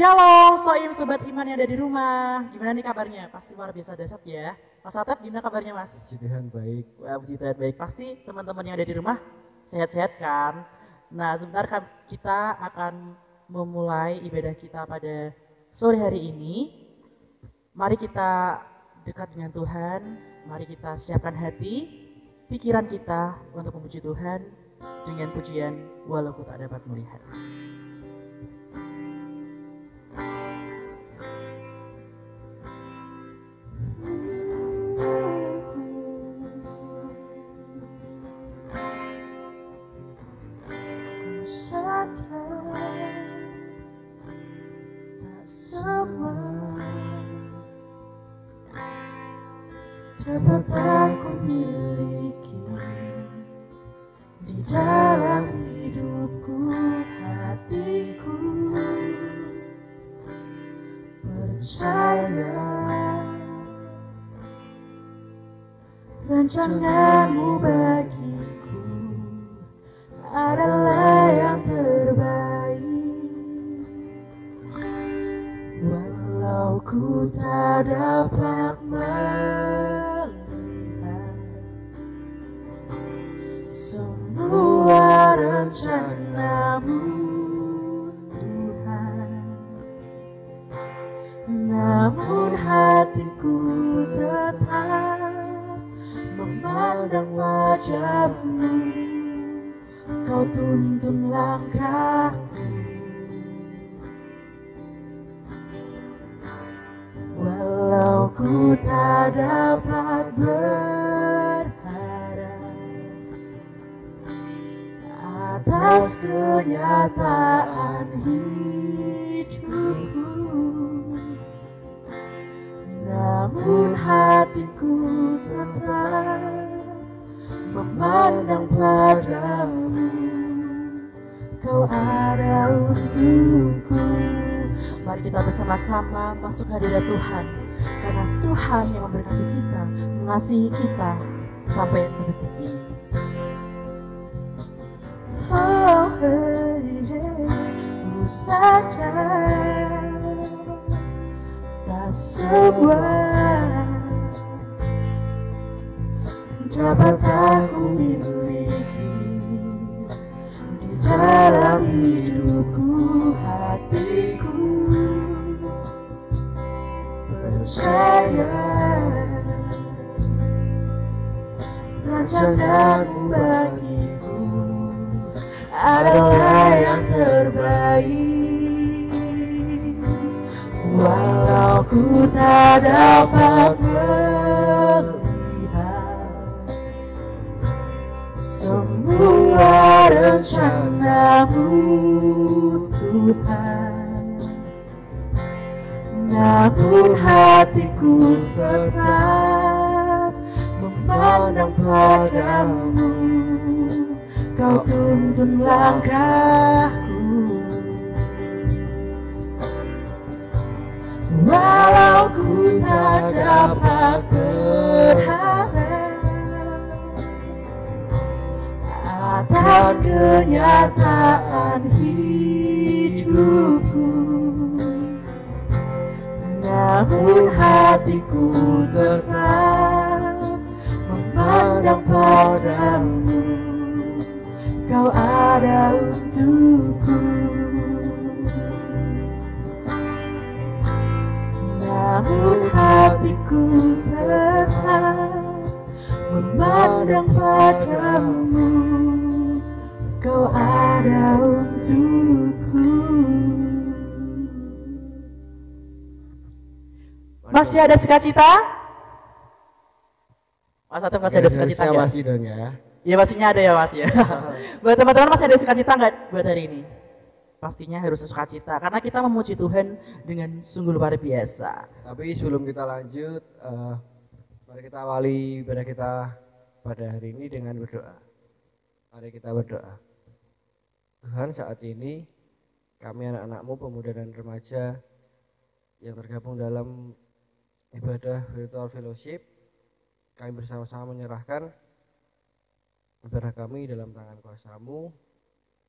Shalom, Soim, Sobat Iman yang ada di rumah. Gimana nih kabarnya? Pasti luar biasa dahsyat ya. Mas Atep, gimana kabarnya Mas? Puji Tuhan baik. Wah, puji Tuhan baik. Pasti teman-teman yang ada di rumah sehat-sehat kan? Nah, sebentar kita akan memulai ibadah kita pada sore hari ini. Mari kita dekat dengan Tuhan. Mari kita siapkan hati, pikiran kita untuk memuji Tuhan dengan pujian walau ku tak dapat melihat. Dapat aku miliki di dalam hidupku, hatiku percaya rancanganmu bagiku adalah yang terbaik. Walau ku tak dapat semua rencanamu, Tuhan, namun hatiku tetap memandang wajah-Mu. Kau tuntun langkahku, walau ku tak dapat atas kenyataan hidupku, namun hatiku tetap memandang padamu. Kau ada untukku. Mari kita bersama-sama masuk hadirat Tuhan, karena Tuhan yang memberkati kita, mengasihi kita sampai sedetik ini. Oh, hey, hey, ku sadar tak semua dapat aku miliki di dalam hidupku, hatiku percaya rancanganmu bagiku adalah yang terbaik. Walau ku tak dapat melihat semua rencanamu, Tuhan, namun hatiku tetap memandang padamu. Kau tuntun langkahku, walau ku tak dapat berharap atas kenyataan hidupku, namun hatiku tetap memandang padamu. Kau ada untukku, namun hatiku tetap memandang padamu. Kau ada untukku. Masih ada sukacita? Mas Atep masih ada sukacita nggak? Masih dong ya. Ya pastinya ada ya Mas ya. Buat teman-teman masih ada sukacita nggak buat hari ini? Pastinya harus sukacita karena kita memuji Tuhan dengan sungguh luar biasa. Tapi sebelum kita lanjut, mari kita awali ibadah kita pada hari ini dengan berdoa. Mari kita berdoa. Tuhan, saat ini kami anak-anak-Mu, pemuda dan remaja yang tergabung dalam ibadah virtual fellowship, kami bersama-sama menyerahkan ibadah kami dalam tangan kuasa-Mu.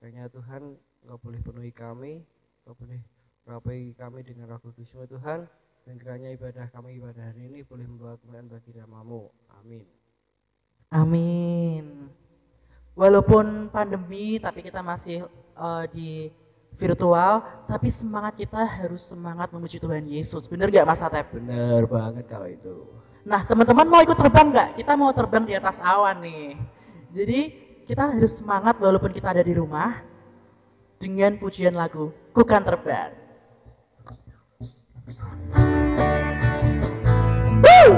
Kiranya Tuhan, Engkau boleh penuhi kami, Engkau boleh Rapai kami dengan Roh Kudus-Mu Tuhan, dan kiranya ibadah kami pada hari ini boleh membawa kemuliaan bagi nama-Mu. Amin. Amin. Walaupun pandemi tapi kita masih di virtual, tapi semangat kita harus semangat memuji Tuhan Yesus. Bener gak Mas Atep? Bener banget kalau itu. Nah teman-teman mau ikut terbang gak? Kita mau terbang di atas awan nih. Jadi kita harus semangat walaupun kita ada di rumah dengan pujian lagu Ku Kan Terbang. Woo!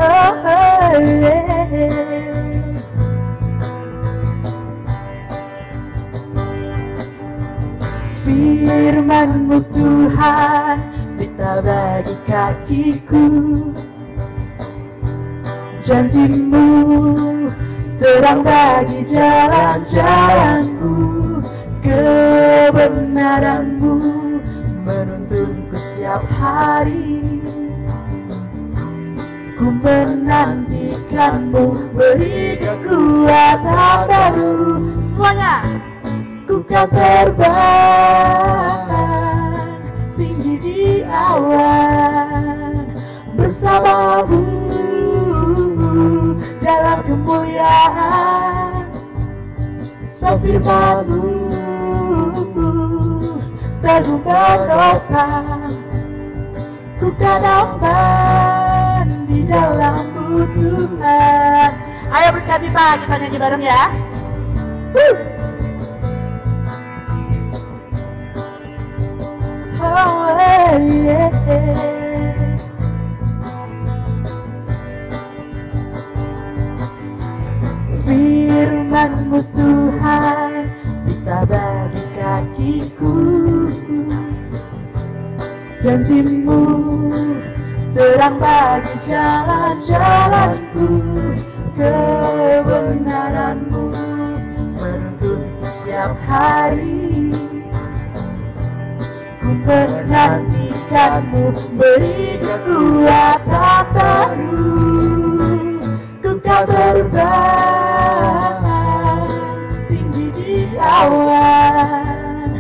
Oh, yeah. Firman-Mu Tuhan pita bagi kakiku, janji-Mu terang bagi jalan-jalanku, kebenaran-Mu menuntunku setiap hari. Ku menantikan-Mu, beri kekuatan baru. Semuanya, ku kan terbang tinggi di awan bersama-Mu dalam kemuliaan. Sebab firman-Mu teguh menopang, ku kan aman di dalam-Mu Tuhan. Ayo bersukacita, kita nyanyi bareng ya. Oh, yeah. Firman-Mu Tuhan pita bagi kakiku, janji-Mu terang bagi jalan-jalanku, kebenaran-Mu menuntun setiap hari. Ku menantikan-Mu, beri kekuatan baru. Ku kan terbang tinggi di awan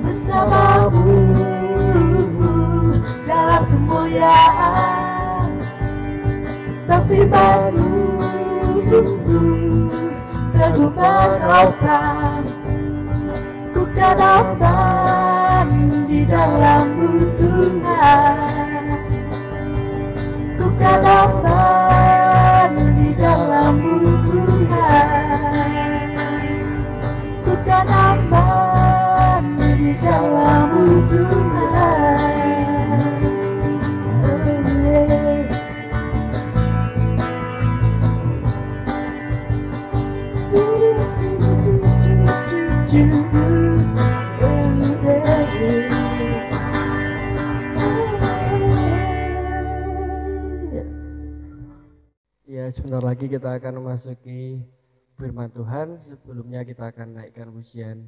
bersama-Mu dalam kemuliaan. Sebab firman-Mu teguh menopang, ku kan aman di dalam-Mu Tuhan. Ku kan aman di dalam-Mu Tuhan. Ku kan aman di dalam-Mu Tuhan. Ya, sebentar lagi kita akan memasuki firman Tuhan. Sebelumnya kita akan naikkan pujian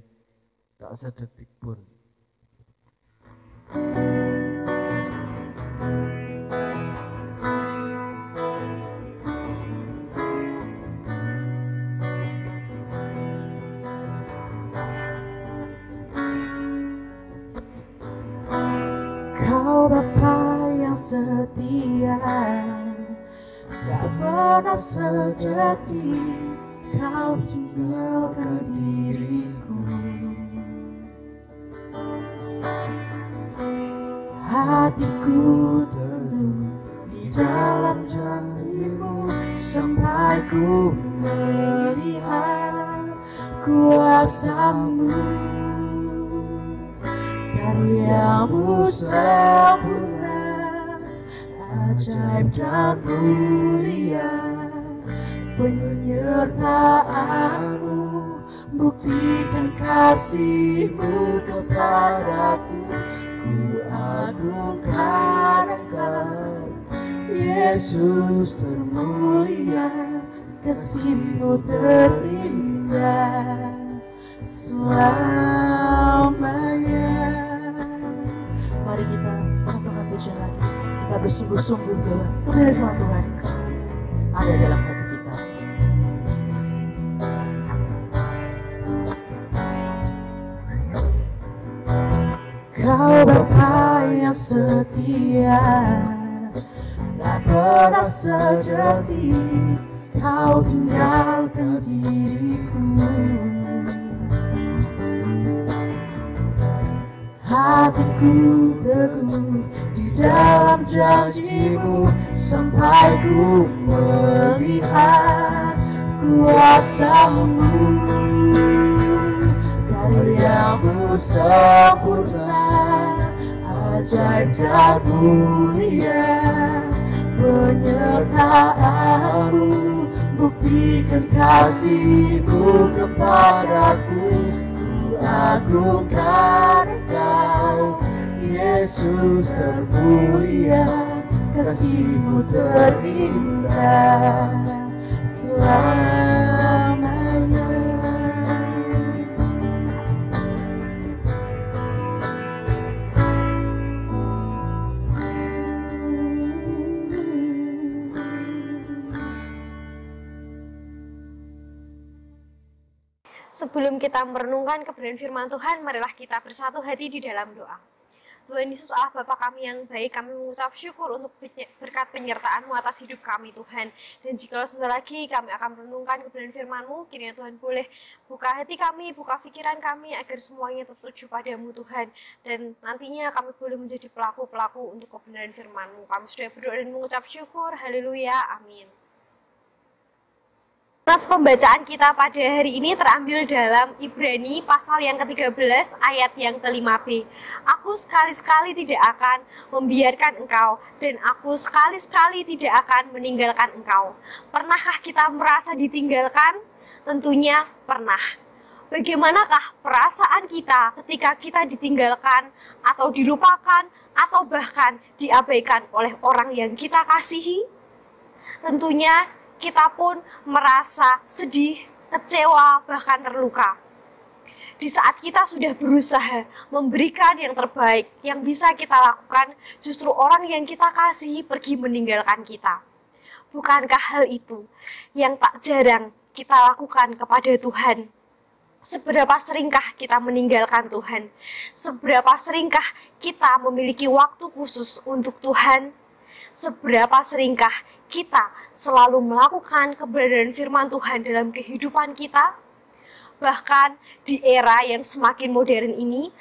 Tak Sedetik Pun. Kau Bapa yang setia, tak pernah sedetik Kau tinggalkan diriku. Hatiku teduh di dalam janji-Mu sampai ku melihat kuasa-Mu. Karya-Mu sempurna, ajaib dan mulia. Penyertaan-Mu buktikan kasih-Mu kepadaku. Ku agungkan Engkau, Yesus termulia. Kasih-Mu terindah selamanya. Mari kita sambungkan pujian lagi. Kita bersungguh-sungguh dalam kebenaran Tuhan ada dalam hati kita. setia, tak pernah sedetik kau tinggalkan diriku. Hatiku teguh di dalam janjimu sampai ku melihat kuasamu. Karyamu sempurna, ajaib dan mulia, penyertaanmu buktikan kasihmu kepadaku. Ku agungkan Engkau, Yesus termulia, kasihmu terindah selamanya. Sebelum kita merenungkan kebenaran firman Tuhan, marilah kita bersatu hati di dalam doa. Tuhan Yesus Allah Bapa kami yang baik, kami mengucap syukur untuk berkat penyertaan-Mu atas hidup kami Tuhan. Dan jika sebentar lagi kami akan merenungkan kebenaran firman-Mu, kiranya Tuhan boleh buka hati kami, buka pikiran kami agar semuanya tertuju padamu Tuhan. Dan nantinya kami boleh menjadi pelaku-pelaku untuk kebenaran firman-Mu. Kami sudah berdoa dan mengucap syukur, haleluya, amin. Nas pembacaan kita pada hari ini terambil dalam Ibrani pasal yang ke-13 ayat yang ke-5b. Aku sekali-sekali tidak akan membiarkan engkau, dan aku sekali-sekali tidak akan meninggalkan engkau. Pernahkah kita merasa ditinggalkan? Tentunya pernah. Bagaimanakah perasaan kita ketika kita ditinggalkan atau dilupakan atau bahkan diabaikan oleh orang yang kita kasihi? Tentunya kita pun merasa sedih, kecewa, bahkan terluka. Di saat kita sudah berusaha memberikan yang terbaik yang bisa kita lakukan, justru orang yang kita kasihi pergi meninggalkan kita. Bukankah hal itu yang tak jarang kita lakukan kepada Tuhan? Seberapa seringkah kita meninggalkan Tuhan? Seberapa seringkah kita memiliki waktu khusus untuk Tuhan? Seberapa seringkah kita selalu melakukan kebenaran firman Tuhan dalam kehidupan kita? Bahkan di era yang semakin modern ini,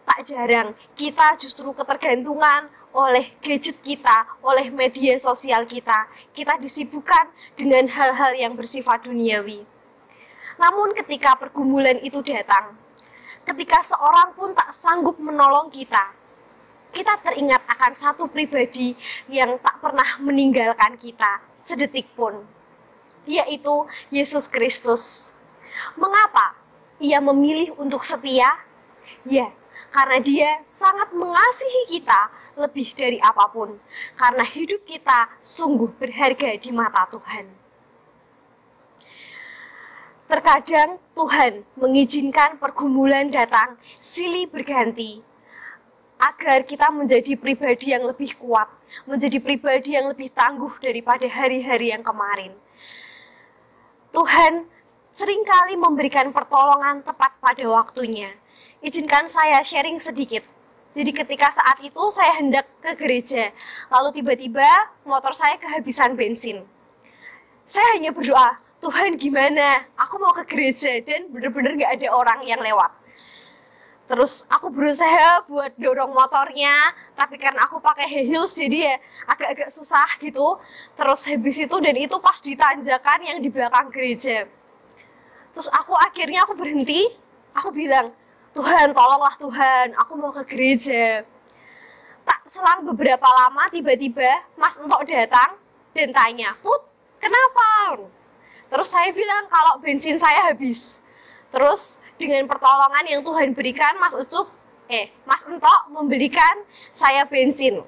tak jarang kita justru ketergantungan oleh gadget kita, oleh media sosial kita. Kita disibukkan dengan hal-hal yang bersifat duniawi. Namun ketika pergumulan itu datang, ketika seorang pun tak sanggup menolong kita, kita teringat akan satu pribadi yang tak pernah meninggalkan kita sedetik pun, yaitu Yesus Kristus. Mengapa Ia memilih untuk setia? Ya, karena Dia sangat mengasihi kita lebih dari apapun, karena hidup kita sungguh berharga di mata Tuhan. Terkadang Tuhan mengizinkan pergumulan datang silih berganti, agar kita menjadi pribadi yang lebih kuat, menjadi pribadi yang lebih tangguh daripada hari-hari yang kemarin. Tuhan seringkali memberikan pertolongan tepat pada waktunya. Izinkan saya sharing sedikit. Jadi ketika saat itu saya hendak ke gereja, lalu tiba-tiba motor saya kehabisan bensin. Saya hanya berdoa, Tuhan gimana? Aku mau ke gereja dan benar-benar gak ada orang yang lewat. Terus aku berusaha buat dorong motornya, tapi karena aku pakai high heels jadi ya agak-agak susah gitu. Terus habis itu, dan itu pas di tanjakan yang di belakang gereja. Terus akhirnya aku berhenti, aku bilang, Tuhan tolonglah Tuhan, aku mau ke gereja. Tak selang beberapa lama tiba-tiba Mas Entok datang dan tanya, Put, kenapa? Terus saya bilang kalau bensin saya habis. Terus dengan pertolongan yang Tuhan berikan, Mas Entok membelikan saya bensin.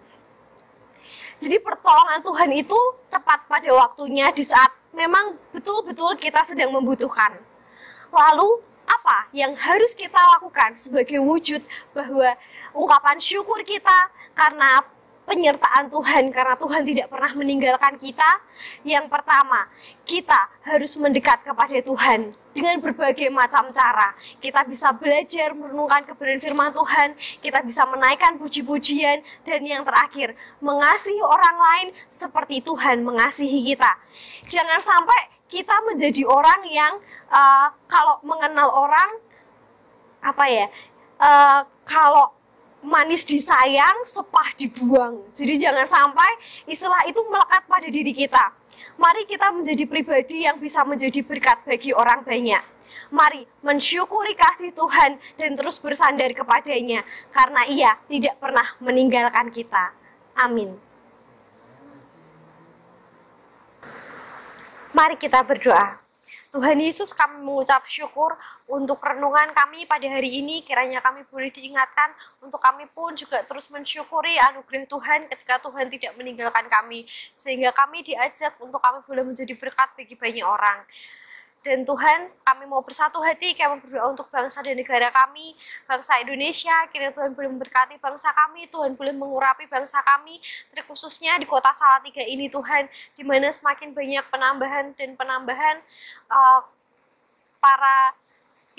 Jadi pertolongan Tuhan itu tepat pada waktunya di saat memang betul-betul kita sedang membutuhkan. Lalu apa yang harus kita lakukan sebagai wujud bahwa ungkapan syukur kita karena penyertaan Tuhan karena Tuhan tidak pernah meninggalkan kita. Yang pertama, kita harus mendekat kepada Tuhan dengan berbagai macam cara. Kita bisa belajar merenungkan kebenaran firman Tuhan, kita bisa menaikkan puji-pujian, dan yang terakhir, mengasihi orang lain seperti Tuhan mengasihi kita. Jangan sampai kita menjadi orang yang kalau mengenal orang kalau manis disayang, sepah dibuang. Jadi jangan sampai istilah itu melekat pada diri kita. Mari kita menjadi pribadi yang bisa menjadi berkat bagi orang banyak. Mari mensyukuri kasih Tuhan dan terus bersandar kepadanya, karena Ia tidak pernah meninggalkan kita. Amin. Mari kita berdoa. Tuhan Yesus, kami mengucap syukur untuk renungan kami pada hari ini. Kiranya kami boleh diingatkan untuk kami pun juga terus mensyukuri anugerah Tuhan ketika Tuhan tidak meninggalkan kami. Sehingga kami diajak untuk kami boleh menjadi berkat bagi banyak orang. Dan Tuhan, kami mau bersatu hati, kami berdoa untuk bangsa dan negara kami, bangsa Indonesia. Kiranya Tuhan boleh memberkati bangsa kami, Tuhan boleh mengurapi bangsa kami, terkhususnya di kota Salatiga ini Tuhan, di mana semakin banyak penambahan para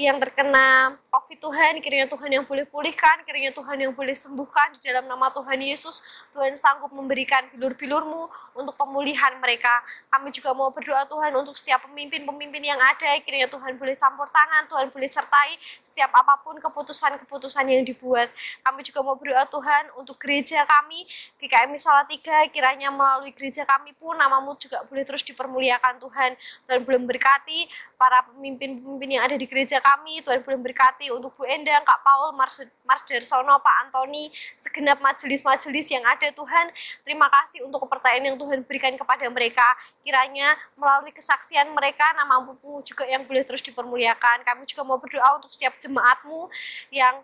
yang terkena COVID Tuhan. Kiranya Tuhan yang boleh pulihkan, kiranya Tuhan yang boleh sembuhkan di dalam nama Tuhan Yesus. Tuhan sanggup memberikan bilur-bilur-Mu untuk pemulihan mereka. Kami juga mau berdoa Tuhan untuk setiap pemimpin-pemimpin yang ada, kiranya Tuhan boleh campur tangan, Tuhan boleh sertai setiap apapun keputusan-keputusan yang dibuat. Kami juga mau berdoa Tuhan untuk gereja kami, GKMI Salatiga, kiranya melalui gereja kami pun nama-Mu juga boleh terus dipermuliakan Tuhan. Tuhan boleh memberkati para pemimpin-pemimpin yang ada di gereja kami, Tuhan boleh memberkati untuk Bu Endang, Kak Paul, Mars Darsono, Pak Antoni, segenap majelis-majelis yang ada Tuhan. Terima kasih untuk kepercayaan yang Tuhan berikan kepada mereka. Kiranya melalui kesaksian mereka, nama-Mu juga yang boleh terus dipermuliakan. Kami juga mau berdoa untuk setiap jemaat-Mu yang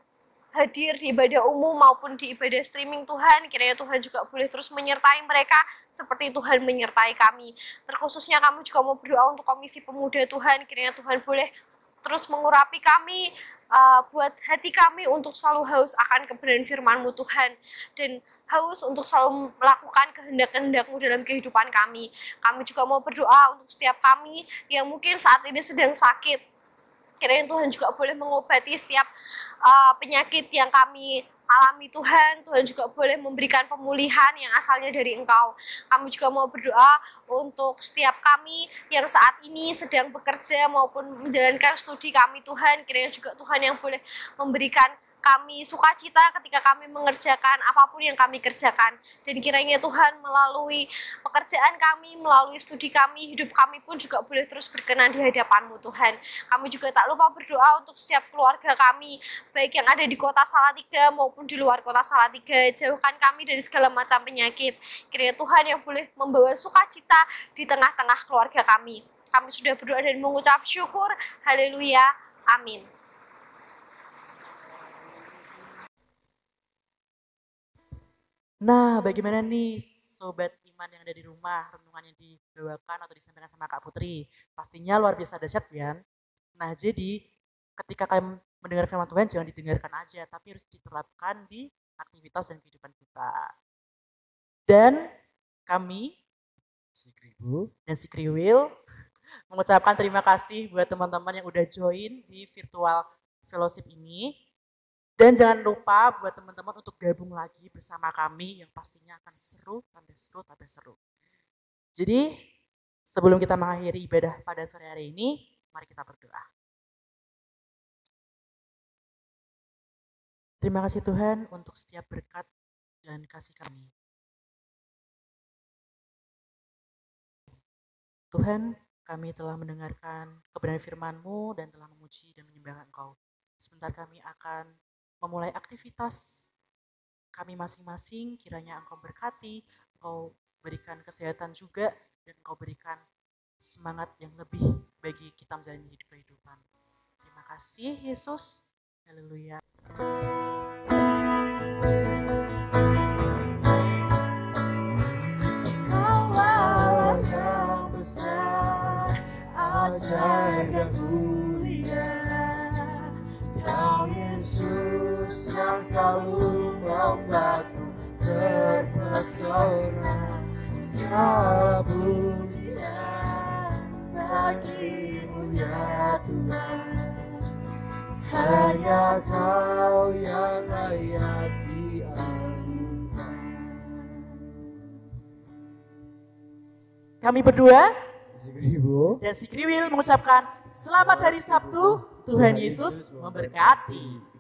hadir di ibadah umum maupun di ibadah streaming Tuhan. Kiranya Tuhan juga boleh terus menyertai mereka seperti Tuhan menyertai kami. Terkhususnya kami juga mau berdoa untuk Komisi Pemuda Tuhan. Kiranya Tuhan boleh terus mengurapi kami, buat hati kami untuk selalu haus akan kebenaran firman-Mu Tuhan, dan haus untuk selalu melakukan kehendak-kehendak-Mu dalam kehidupan kami. Kami juga mau berdoa untuk setiap kami yang mungkin saat ini sedang sakit. Kiranya Tuhan juga boleh mengobati setiap penyakit yang kami alami Tuhan. Tuhan juga boleh memberikan pemulihan yang asalnya dari Engkau. Kami juga mau berdoa untuk setiap kami yang saat ini sedang bekerja maupun menjalankan studi kami Tuhan. Kiranya juga Tuhan yang boleh memberikan kami sukacita ketika kami mengerjakan apapun yang kami kerjakan. Dan kiranya Tuhan melalui pekerjaan kami, melalui studi kami, hidup kami pun juga boleh terus berkenan di hadapan-Mu Tuhan. Kami juga tak lupa berdoa untuk setiap keluarga kami, baik yang ada di kota Salatiga maupun di luar kota Salatiga. Jauhkan kami dari segala macam penyakit. Kiranya Tuhan yang boleh membawa sukacita di tengah-tengah keluarga kami. Kami sudah berdoa dan mengucap syukur. Haleluya. Amin. Nah, bagaimana nih Sobat Iman yang ada di rumah, renungan yang dibawakan atau disampaikan sama Kak Putri? Pastinya luar biasa dahsyat kan? Nah, jadi ketika kalian mendengar firman Tuhan, jangan didengarkan aja, tapi harus diterapkan di aktivitas dan kehidupan kita. Dan kami, Sikribu dan si Kriwil, mengucapkan terima kasih buat teman-teman yang udah join di virtual fellowship ini. Dan jangan lupa buat teman-teman untuk gabung lagi bersama kami yang pastinya akan seru, tambah seru, tambah seru. Jadi sebelum kita mengakhiri ibadah pada sore hari ini, mari kita berdoa. Terima kasih Tuhan untuk setiap berkat dan kasih kami. Tuhan, kami telah mendengarkan kebenaran firman-Mu dan telah memuji dan menyembah Engkau. Sebentar kami akan memulai aktivitas kami masing-masing, kiranya Engkau berkati, Engkau berikan kesehatan juga, dan Engkau berikan semangat yang lebih bagi kita menjalani hidup kehidupan. Terima kasih Yesus. Haleluya. Kau yang besar, ajaib dan mulia, Kau Yesus yang selalu membantu terpesona. Segala pujian bagimu ya Tuhan, hanya Kau yang layak dialukan. Kami berdua Sigribo. dan si Kriwil mengucapkan selamat hari Sabtu. Tuhan Yesus memberkati.